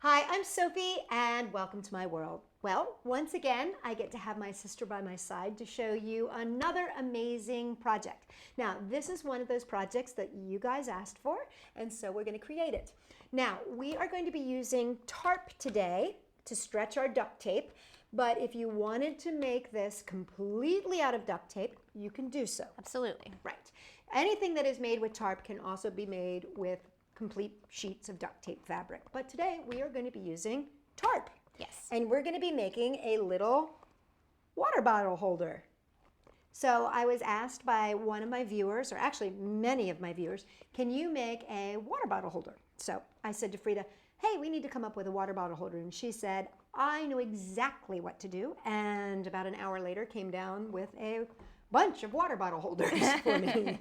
Hi, I'm Sophie and welcome to my world. Well, once again, I get to have my sister by my side to show you another amazing project. Now, this is one of those projects that you guys asked for, and so we're going to create it. Now, we are going to be using tarp today to stretch our duct tape, but if you wanted to make this completely out of duct tape, you can do so. Absolutely. Right. Anything that is made with tarp can also be made with complete sheets of duct tape fabric. But today we are going to be using tarp. Yes. And we're going to be making a little water bottle holder. So I was asked by one of my viewers, or actually many of my viewers, can you make a water bottle holder? So I said to Frida, hey, we need to come up with a water bottle holder. And she said, I know exactly what to do. And about an hour later came down with a bunch of water bottle holders for me.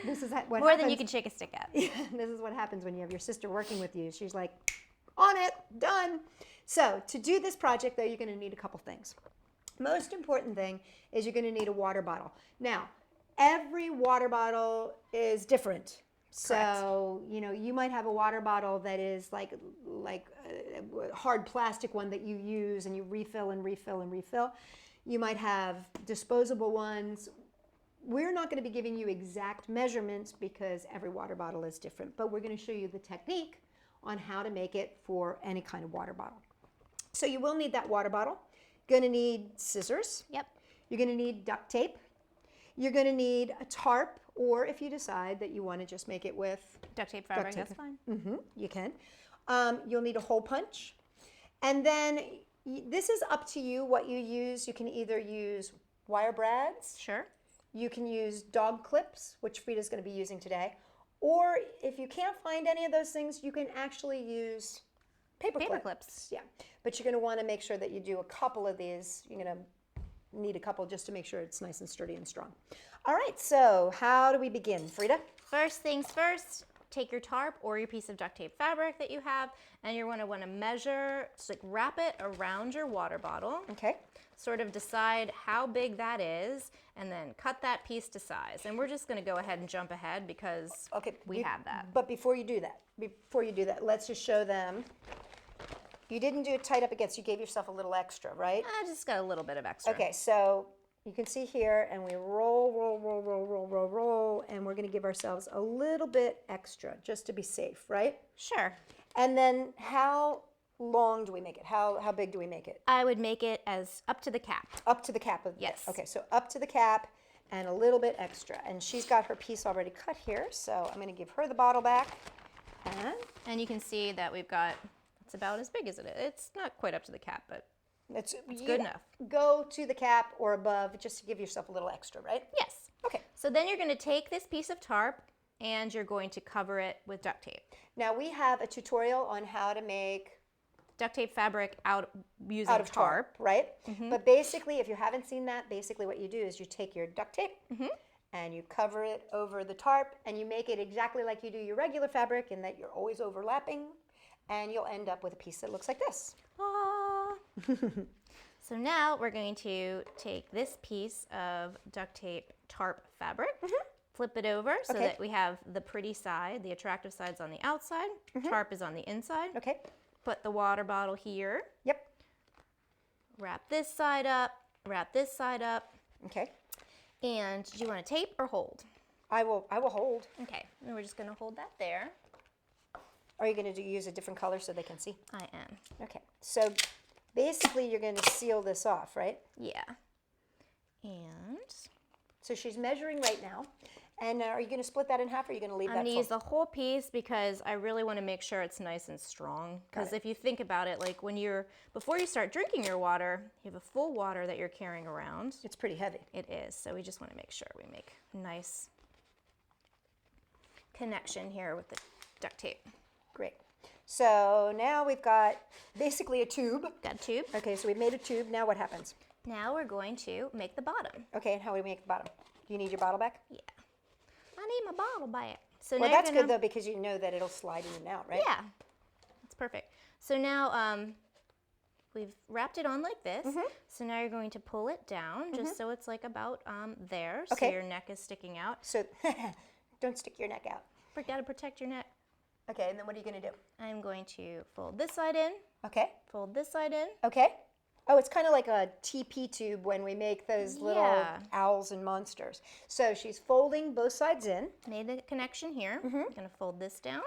This is what More happens. than you can shake a stick at. This is what happens when you have your sister working with you. She's like, on it, done. So to do this project, though, you're going to need a couple things. Most important thing is you're going to need a water bottle. Now, every water bottle is different. So, you know, you might have a water bottle that is like a hard plastic one that you use and you refill and refill and refill. You might have disposable ones. We're not going to be giving you exact measurements because every water bottle is different, but we're going to show you the technique on how to make it for any kind of water bottle. So you will need that water bottle. You're going to need scissors. Yep. You're going to need duct tape. You're going to need a tarp, or if you decide that you want to just make it with Duct tape fabric, tape. that's fine. You can. You'll need a hole punch. And then this is up to you what you use. You can either use wire brads. Sure. You can use dog clips, which Frida's going to be using today. Or if you can't find any of those things, you can actually use paper clips. Yeah. But you're going to want to make sure that you do a couple of these. You're going to need a couple just to make sure it's nice and sturdy and strong. All right, so how do we begin, Frida? First things first, take your tarp or your piece of duct tape fabric that you have, and you're going to want to measure, just like wrap it around your water bottle. Okay. Sort of decide how big that is, and then cut that piece to size. And we're just going to go ahead and jump ahead because we have that. But before you do that, let's just show them. You didn't do it tight up against. You gave yourself a little extra, right? I just got a little bit of extra. Okay, so you can see here, and we roll, and we're going to give ourselves a little bit extra just to be safe, right? Sure. And then how long do we make it? How big do we make it? I would make it as up to the cap. Up to the cap of Yes. Okay, so up to the cap and a little bit extra. And she's got her piece already cut here, so I'm going to give her the bottle back. And you can see that we've got, it's about as big as it is. It's not quite up to the cap, but it's good enough. Go to the cap or above just to give yourself a little extra, right? Yes. Okay. So then you're going to take this piece of tarp and you're going to cover it with duct tape. Now we have a tutorial on how to make Duct tape fabric using tarp. Right? But basically, if you haven't seen that, basically what you do is you take your duct tape and you cover it over the tarp and you make it exactly like you do your regular fabric in that you're always overlapping, and you'll end up with a piece that looks like this. So now we're going to take this piece of duct tape tarp fabric, flip it over so that we have the pretty side, the attractive side's on the outside, tarp is on the inside. Okay. Put the water bottle here. Yep. Wrap this side up, wrap this side up. Okay. And do you want to tape or hold? I will hold. Okay, and we're just going to hold that there. Are you going to use a different color so they can see? I am. Okay. So basically you're going to seal this off, right? Yeah. And so she's measuring right now. And are you going to split that in half, or are you going to leave that I'm full? going to use the whole piece because I really want to make sure it's nice and strong. Because if you think about it, like before you start drinking your water, you have a full water that you're carrying around. It's pretty heavy. It is. So we just want to make sure we make a nice connection here with the duct tape. Great. So now we've got basically a tube. Got a tube. Okay, so we've made a tube. Now what happens? Now we're going to make the bottom. Okay, and how do we make the bottom? Do you need your bottle back? Yeah. I need my bottle back. So well, now that's good though, because you know that it'll slide in and out, right? Yeah, that's perfect. So now we've wrapped it on like this. So now you're going to pull it down just so it's like about there. Okay. So your neck is sticking out. So don't stick your neck out. Got to protect your neck. Okay, and then what are you going to do? I'm going to fold this side in, Okay. fold this side in. Okay. Oh, it's kind of like a TP tube when we make those little Yeah. owls and monsters. So she's folding both sides in. Made the connection here. I'm going to fold this down.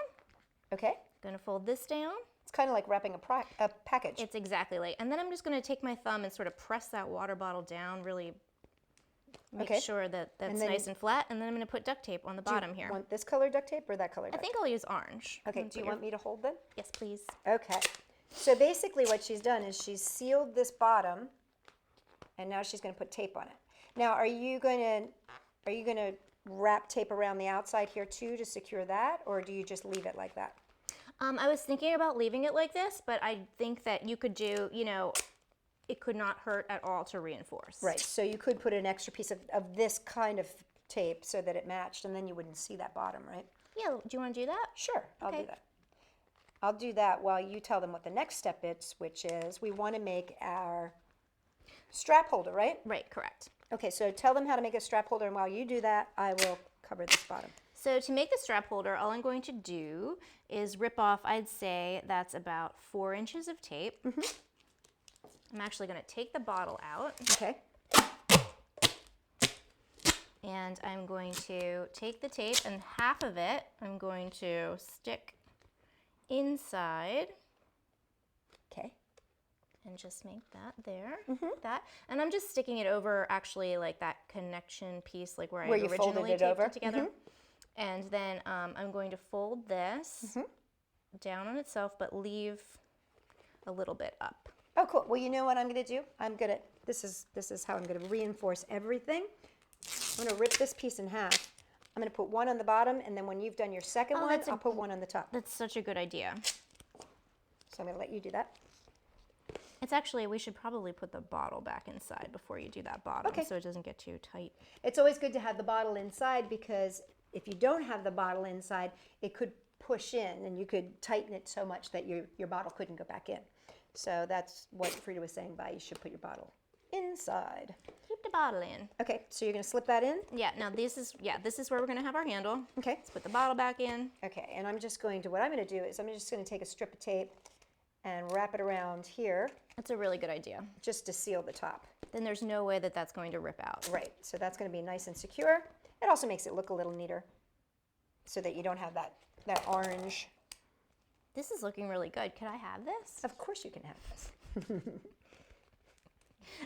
Okay. Going to fold this down. It's kind of like wrapping a package. It's exactly like, and then I'm just going to take my thumb and sort of press that water bottle down, really make sure that that's nice and flat, and then I'm going to put duct tape on the bottom here. Want this color duct tape or that color I duct think I'll use orange. tape? Okay, do you want me to hold them? Yes, please. Okay. So basically what she's done is she's sealed this bottom, and now she's going to put tape on it. Now, are you going to wrap tape around the outside here too to secure that, or do you just leave it like that? I was thinking about leaving it like this, but I think that you could do, it could not hurt at all to reinforce. Right, so you could put an extra piece of this kind of tape so that it matched, and then you wouldn't see that bottom, right? Yeah, do you want to do that? Sure, I'll Okay. do that. I'll do that while you tell them what the next step is, which is we want to make our strap holder, right? Right, correct. Okay, so tell them how to make a strap holder, and while you do that, I will cover this bottom. So to make the strap holder, all I'm going to do is rip off, I'd say that's about 4 inches of tape. I'm actually going to take the bottle out, Okay. and I'm going to take the tape, and half of it I'm going to stick inside Okay. and just make that there, that. And I'm just sticking it over actually like that connection piece, like where I Where you folded originally it taped over. it together. And then I'm going to fold this down on itself, but leave a little bit up. Oh, cool. Well, you know what I'm going to do? This is how I'm going to reinforce everything. I'm going to rip this piece in half. I'm going to put one on the bottom, and then when you've done your second one, I'll put one on the top. That's such a good idea. So I'm going to let you do that. It's actually, we should probably put the bottle back inside before you do that bottom, so it doesn't get too tight. It's always good to have the bottle inside, because if you don't have the bottle inside, it could push in, and you could tighten it so much that your bottle couldn't go back in. So that's what Frida was saying by you should put your bottle inside. Keep the bottle in. Okay, so you're going to slip that in? Yeah, now this is where we're going to have our handle. Okay. Let's put the bottle back in. Okay, and what I'm going to do is I'm just going to take a strip of tape and wrap it around here That's a really good idea. just to seal the top. Then there's no way that that's going to rip out. Right, so that's going to be nice and secure. It also makes it look a little neater so that you don't have that orange. This is looking really good. Could I have this? Of course you can have this.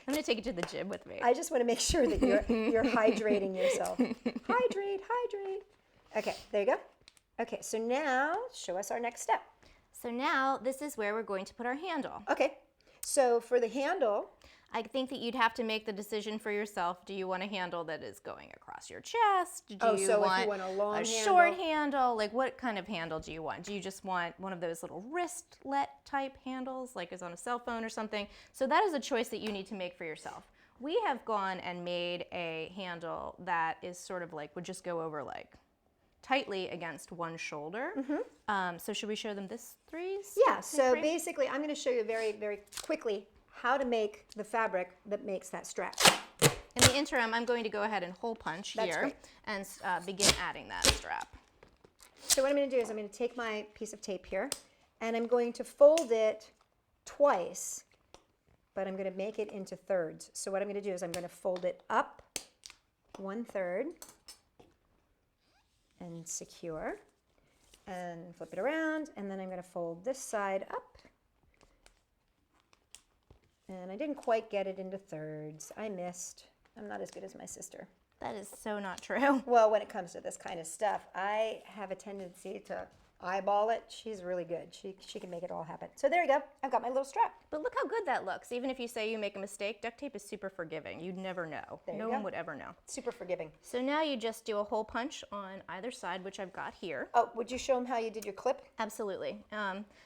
I'm going to take it to the gym with me. I just want to make sure that you're hydrating yourself. Hydrate. Okay, there you go. Okay, so now show us our next step. So now this is where we're going to put our handle. Okay, so for the handle, I think that you'd have to make the decision for yourself. Do you want a handle that is going across your chest? Do so you if you want want a long short handle? Like, what kind of handle do you want? Do you just want one of those little wristlet type handles, like is on a cell phone or something? So that is a choice that you need to make for yourself. We have gone and made a handle that is sort of like, would just go over like tightly against one shoulder. So should we show them this threes? yeah, so basically I'm going to show you very, very quickly how to make the fabric that makes that strap. In the interim, I'm going to go ahead and hole punch That's here great. and begin adding that strap. So what I'm going to do is I'm going to take my piece of tape here and I'm going to fold it twice, but I'm going to make it into thirds. So what I'm going to do is I'm going to fold it up 1/3 and secure and flip it around, and then I'm going to fold this side up. And I didn't quite get it into thirds. I missed. I'm not as good as my sister. That is so not true. Well, when it comes to this kind of stuff, I have a tendency to eyeball it. She's really good. She can make it all happen. So there you go. I've got my little strap. But look how good that looks. Even if you say you make a mistake, duct tape is super forgiving. You'd never know. There you No go. one would ever know. Super forgiving. So now you just do a hole punch on either side, which I've got here. Oh, would you show them how you did your clip? Absolutely.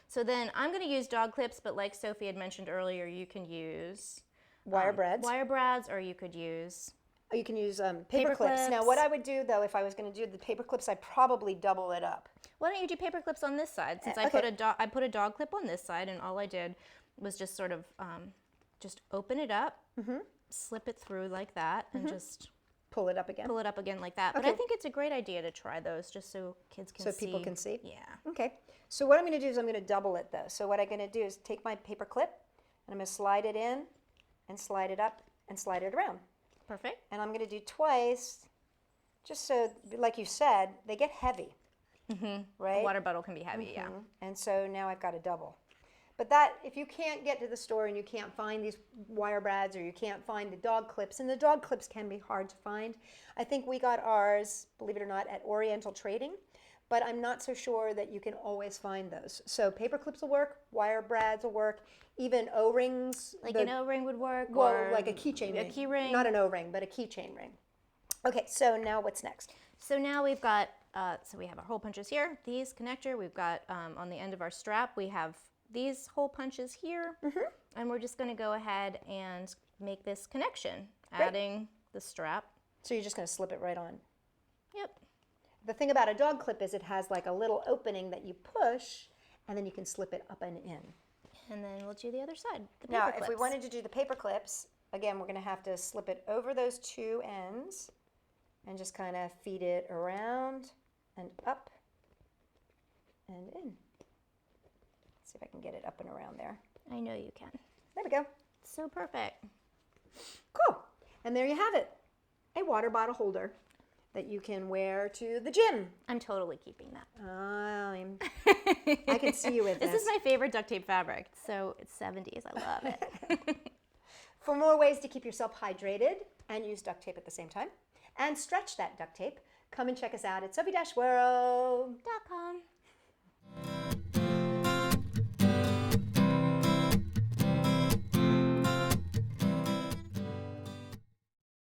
So then I'm going to use dog clips, but like Sophie had mentioned earlier, you can use Wire brads. wire brads, or you could use Or you can use paper Paper clips. Now, clips. what I would do, though, if I was going to do the paper clips, I'd probably double it up. Why don't you do paper clips on this side? Since I okay. put a dog clip on this side, and all I did was just sort of just open it up, slip it through like that, and just pull it up again. Pull it up again like that. But I Okay. think it's a great idea to try those just so kids can see. So people can see? Yeah. Okay. So what I'm going to do is I'm going to double it though. So what I'm going to do is take my paper clip and I'm going to slide it in and slide it up and slide it around. Perfect. And I'm going to do twice just so, like you said, they get heavy. Right? A water bottle can be heavy, yeah. And so now I've got a double. But that, if you can't get to the store and you can't find these wire brads or you can't find the dog clips, and the dog clips can be hard to find. I think we got ours, believe it or not, at Oriental Trading, but I'm not so sure that you can always find those. So paper clips will work, wire brads will work, even O-rings. Like an O-ring would work, Well, or like a keychain ring. A key ring. Not an O-ring, but a keychain ring. Okay, so now what's next? So now we've got, so we have our hole punches here, these connector, we've got on the end of our strap, we have these hole punches here, and we're just going to go ahead and make this connection, adding the strap. So you're just going to slip it right on. Yep. The thing about a dog clip is it has like a little opening that you push, and then you can slip it up and in. And then we'll do the other side, the Now, paper if we clips. wanted to do the paper clips, again, we're going to have to slip it over those two ends and just kind of feed it around and up and in. Let's see if I can get it up and around there. I know you can. There we go. So perfect. Cool. And there you have it. A water bottle holder that you can wear to the gym. I'm totally keeping that. I can see you with this. This is my favorite duct tape fabric. So it's 70s. I love it. For more ways to keep yourself hydrated and use duct tape at the same time and stretch that duct tape, come and check us out at Sophie-World. .com.